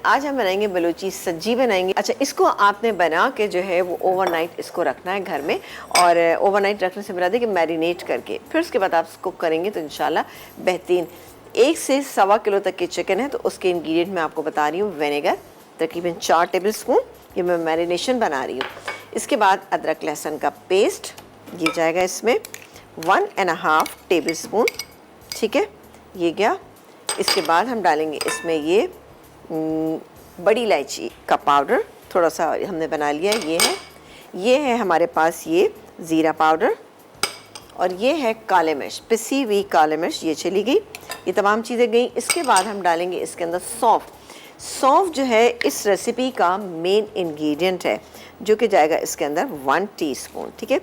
आज हम बनाएंगे बलूची सब्जी बनाएंगे। अच्छा, इसको आपने बना के जो है वो ओवरनाइट इसको रखना है घर में, और ओवरनाइट रखने से बता दें कि मैरिनेट करके फिर उसके बाद आप इसको करेंगे तो इंशाल्लाह बेहतरीन। 1 से सवा किलो तक की चिकन है, तो उसके इंग्रेडिएंट मैं आपको बता रही हूँ। विनेगर तकरीबन 4 टेबल स्पून, ये मैं मैरिनेशन बना रही हूँ। इसके बाद अदरक लहसुन का पेस्ट ये जाएगा इसमें 1.5 टेबल स्पून, ठीक है, ये गया। इसके बाद हम डालेंगे इसमें ये बड़ी इलायची का पाउडर थोड़ा सा हमने बना लिया है, ये है हमारे पास ये ज़ीरा पाउडर, और ये है काले मिर्च, पिसी हुई काले मिर्च, ये चली गई, ये तमाम चीज़ें गई। इसके बाद हम डालेंगे इसके अंदर सौंफ। सौंफ जो है इस रेसिपी का मेन इंग्रेडिएंट है, जो कि जाएगा इसके अंदर 1 टीस्पून, ठीक है।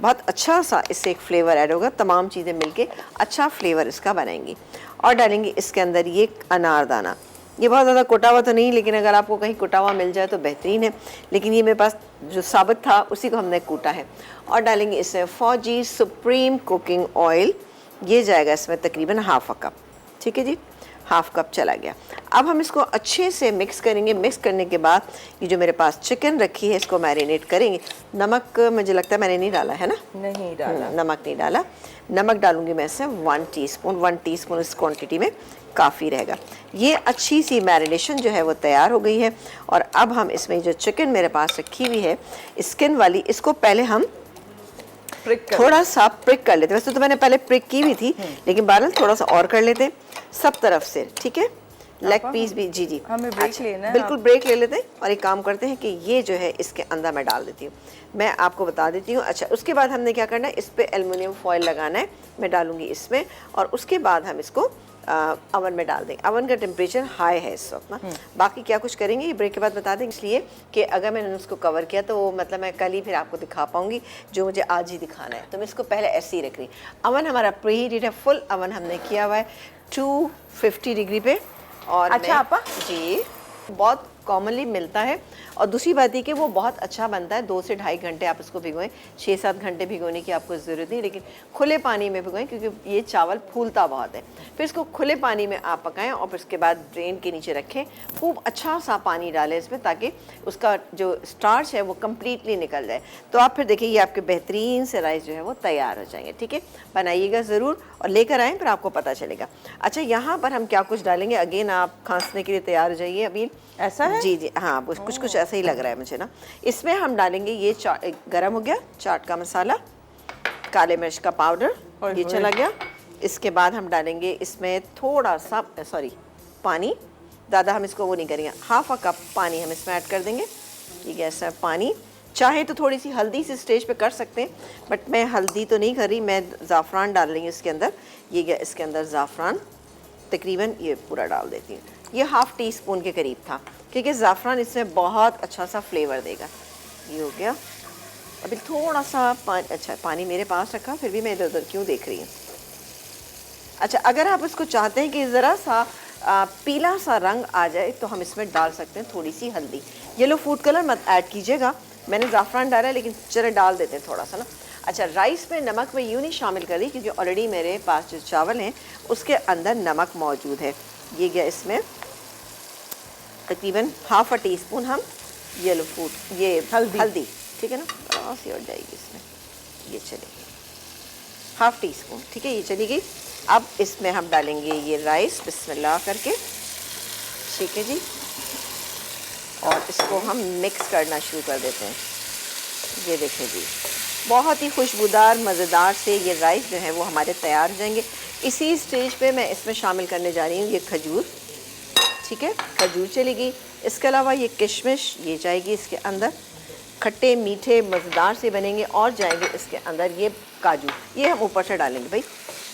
बहुत अच्छा सा इससे एक फ्लेवर ऐड होगा, तमाम चीज़ें मिलके अच्छा फ्लेवर इसका बनाएंगी। और डालेंगे इसके अंदर ये अनारदाना, ये बहुत ज़्यादा कुटा हुआ तो नहीं, लेकिन अगर आपको कहीं कुटा हुआ मिल जाए तो बेहतरीन है, लेकिन ये मेरे पास जो साबित था उसी को हमने कूटा है। और डालेंगे इसमें फौजी सुप्रीम कुकिंग ऑयल, ये जाएगा इसमें तकरीबन ½ कप, ठीक है जी, ½ कप चला गया। अब हम इसको अच्छे से मिक्स करेंगे। मिक्स करने के बाद ये जो मेरे पास चिकन रखी है इसको मैरिनेट करेंगे। नमक मुझे लगता है मैंने नहीं डाला है ना, नहीं डाला, नमक नहीं डाला। नमक डालूंगी मैं इसमें 1 टीस्पून इस क्वांटिटी में काफ़ी रहेगा। ये अच्छी सी मैरिनेशन जो है वो तैयार हो गई है। और अब हम इसमें जो चिकन मेरे पास रखी हुई है स्किन वाली, इसको पहले हम थोड़ा सा प्रिक कर लेते हैं। वैसे तो मैंने पहले प्रिक की हुई थी, लेकिन बहरहाल थोड़ा सा और कर लेते हैं सब तरफ से, ठीक है। लेग पीस भी जी हमें ब्रेक लेना है, बिल्कुल ब्रेक ले लेते हैं। और एक काम करते हैं कि ये जो है इसके अंदर मैं डाल देती हूँ, मैं आपको बता देती हूँ। अच्छा, उसके बाद हमने क्या करना है, इस पर एल्युमिनियम फॉयल लगाना है, मैं डालूंगी इसमें। और उसके बाद हम इसको अवन में डाल देंगे। अवन का टेम्परेचर हाई है इस वक्त ना। बाकी क्या कुछ करेंगे ये ब्रेक के बाद बता देंगे, इसलिए कि अगर मैंने उसको कवर किया तो मतलब मैं कल ही फिर आपको दिखा पाऊंगी जो मुझे आज ही दिखाना है। तो मैं इसको पहले ऐसे ही रख रही। अवन हमारा प्री हीटेड है, फुल अवन हमने किया हुआ है 250 डिग्री पे। और अच्छा आपा जी, बहुत कॉमनली मिलता है। और दूसरी बात ये कि वो बहुत अच्छा बनता है। 2 से ढाई घंटे आप इसको भिगोएं, 6-7 घंटे भिगोने की आपको ज़रूरत नहीं, लेकिन खुले पानी में भिगोएं क्योंकि ये चावल फूलता बहुत है। फिर इसको खुले पानी में आप पकाएं और फिर उसके बाद ड्रेन के नीचे रखें। खूब अच्छा सा पानी डालें इसमें ताकि उसका जो स्टार्च है वो कम्प्लीटली निकल जाए। तो आप फिर देखिए ये आपके बेहतरीन से राइस जो है वो तैयार हो जाएंगे, ठीक है। बनाइएगा ज़रूर और लेकर आएँ, फिर आपको पता चलेगा। अच्छा, यहाँ पर हम क्या कुछ डालेंगे, अगेन आप खांसने के लिए तैयार हो जाइए। अभी ऐसा है जी हाँ, कुछ ऐसा ही लग रहा है मुझे ना। इसमें हम डालेंगे ये गरम हो गया चाट का मसाला, काले मिर्च का पाउडर, ये चला गया। इसके बाद हम डालेंगे इसमें थोड़ा सा पानी, ज़्यादा हम इसको वो नहीं करेंगे, ½ कप पानी हम इसमें ऐड कर देंगे, ठीक है। ऐसा पानी, चाहे तो थोड़ी सी हल्दी से स्टेज पे कर सकते हैं, बट मैं हल्दी तो नहीं कर रही, मैं ज़ाफ़रान डाल रही हूँ इसके अंदर। ये गया इसके अंदर ज़ाफ़रान, तकरीबन ये पूरा डाल देती हूँ। ये ½ टीस्पून के करीब था, क्योंकि ज़ाफ़रान इसमें बहुत अच्छा सा फ्लेवर देगा। ये हो गया। अभी थोड़ा सा अच्छा पानी मेरे पास रखा, फिर भी मैं इधर उधर क्यों देख रही हूँ। अच्छा, अगर आप इसको चाहते हैं कि ज़रा सा पीला सा रंग आ जाए तो हम इसमें डाल सकते हैं थोड़ी सी हल्दी। येलो फूड कलर मत ऐड कीजिएगा, मैंने ज़ाफ़रान डाला है, लेकिन चले डाल देते हैं थोड़ा सा ना। अच्छा, राइस में नमक मैं यूँ नहीं शामिल कर रही क्योंकि ऑलरेडी मेरे पास जो चावल हैं उसके अंदर नमक मौजूद है। ये गया इसमें तकरीबन ½ टीस्पून हम येलो फूड, ये हल्दी, ठीक है ना, थोड़ा सी और जाएगी इसमें, ये चलेगी ½ टीस्पून, ठीक है, ये चली गई। अब इसमें हम डालेंगे ये राइस बिस्मिल्लाह करके, ठीक है जी, और इसको हम मिक्स करना शुरू कर देते हैं। ये देखें जी, बहुत ही खुशबूदार मज़ेदार से ये राइस जो है वो हमारे तैयार हो जाएंगे। इसी स्टेज पे मैं इसमें शामिल करने जा रही हूँ ये खजूर, ठीक है, खजूर चली गई। इसके अलावा ये किशमिश, ये जाएगी इसके अंदर, खट्टे मीठे मज़ेदार से बनेंगे। और जाएंगे इसके अंदर ये काजू, ये हम ऊपर से डालेंगे भाई,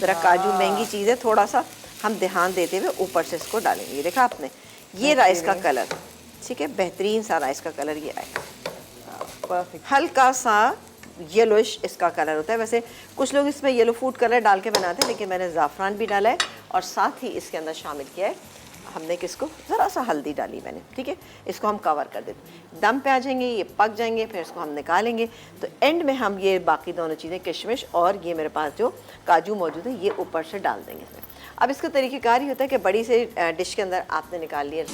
ज़रा काजू महंगी चीज़ है, थोड़ा सा हम ध्यान देते हुए ऊपर से इसको डालेंगे। ये देखा आपने, ये राइस का कलर, ठीक है, बेहतरीन सा राइस का कलर ये आएगा, हल्का सा येलोइश इसका कलर होता है। वैसे कुछ लोग इसमें येलो फूड कलर डाल के बनाते हैं, लेकिन मैंने ज़ाफ़रान भी डाला है और साथ ही इसके अंदर शामिल किया है हमने किसको, ज़रा सा हल्दी डाली मैंने, ठीक है। इसको हम कवर कर देते, दम पे आ जाएंगे, ये पक जाएंगे, फिर इसको हम निकालेंगे। तो एंड में हम ये बाकी दोनों चीज़ें, किशमिश और ये मेरे पास जो काजू मौजूद है, ये ऊपर से डाल देंगे। अब इसका तरीक़ेकार ये होता है कि बड़ी से डिश के अंदर आपने निकाल लिया